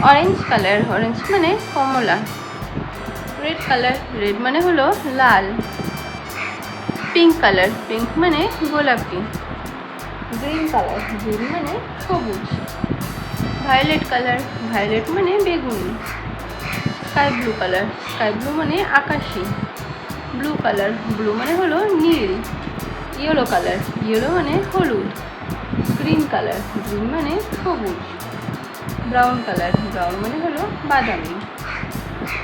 Orange colour, orange মানে কমলা। Red colour, red মানে হলো লাল। পিঙ্ক কালার, পিঙ্ক মানে গোলাপি। গ্রিন কালার, গ্রিন মানে সবুজ। ভায়োলেট কালার, ভায়োলেট মানে বেগুনি। Sky blue colour, sky blue মানে আকাশি। ব্লু কালার, ব্লু মানে হলো নীল। ইয়েলো কালার, ইয়েলো মানে হলুদ। গ্রিন কালার, গ্রিন মানে সবুজ। ব্রাউন কালার, ব্রাউন মানে হলো বাদামি।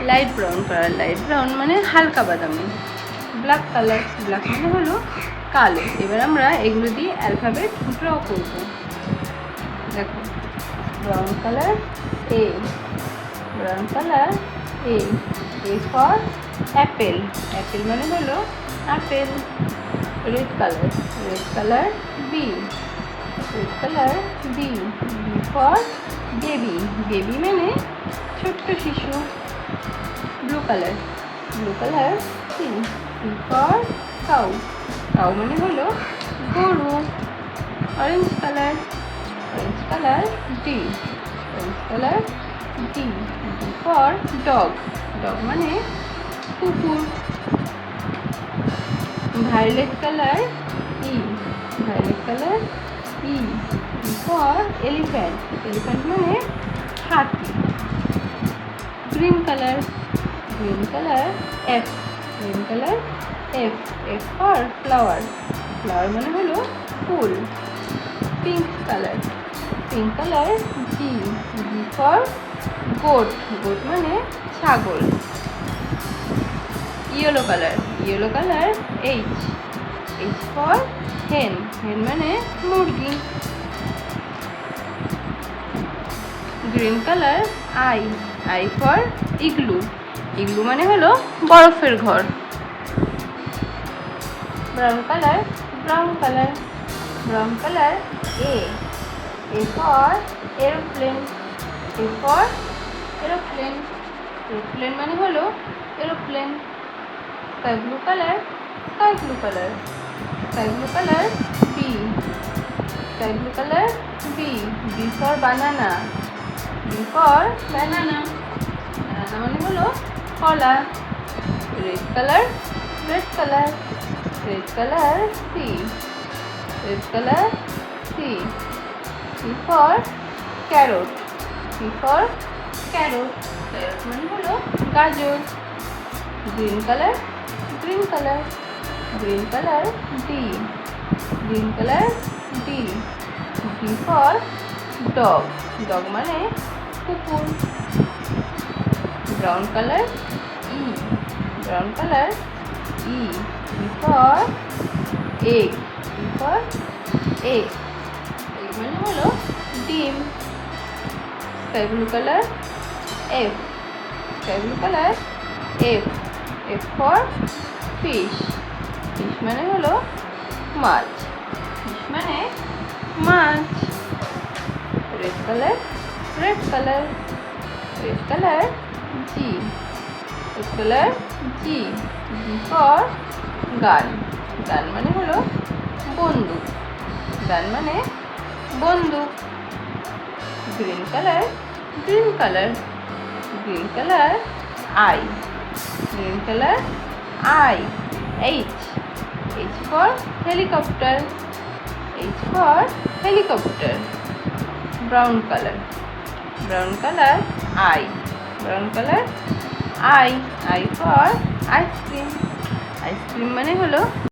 Light brown colour, light brown মানে হালকা বাদামি। ব্ল্যাক কালার, ব্ল্যাক মানে হলো কালো। এবার আমরা এগুলো দিয়ে অ্যালফাবেট ড্র করব। দেখো, brown colour A, brown colour A. A for apple, apple মানে হলো আপেল। Red colour, red colour B, red colour B. B for baby, baby মানে ছোট্ট শিশু। Blue colour, blue colour C. C for cow, cow মানে হলো গরু। Orange colour, orange colour D, orange colour D. D for dog, dog মানে কুকুর। Violet colour E, violet colour E. E for elephant, elephant মানে হাতি। Green colour, green colour F, green colour F. F for flower, flower মানে হলো ফুল। Pink colour, pink colour G. G for goat, goat মানে ছাগল। Yellow colour, yellow colour H. H for hen, hen মানে মুরগি। Green colour I, I for igloo, igloo মানে হলো বরফের ঘর। Brown colour, brown colour, brown colour A. A for aeroplane, A for aeroplane, aeroplane মানে হলো aeroplane. Sky blue colour, sky blue colour, sky blue colour B, sky blue colour B. B for banana, B for banana, banana মানে হলো কলা। Red colour, red colour, red colour C, red colour C. C for carrot, C for carrot, carrot মানে হলো গাজর। Green colour, green colour, green colour D, green colour D. D for dog, dog মানে কুকুর। Brown colour E, brown colour E. E for egg, E for egg, egg মানে হলো ডিম। Sky blue colour F, sky blue colour F. F for fish, fish মানে হলো মাছ, fish মানে মাছ। Red colour, red colour, red colour G, red colour G. G for gun, gun মানে হলো বন্দুক, গান মানে বন্দুক। Green colour, green colour, green colour I, green colour I. H, H for helicopter, H for helicopter. Brown colour, brown colour I, brown colour I. I for ice cream, ice cream মানে হলো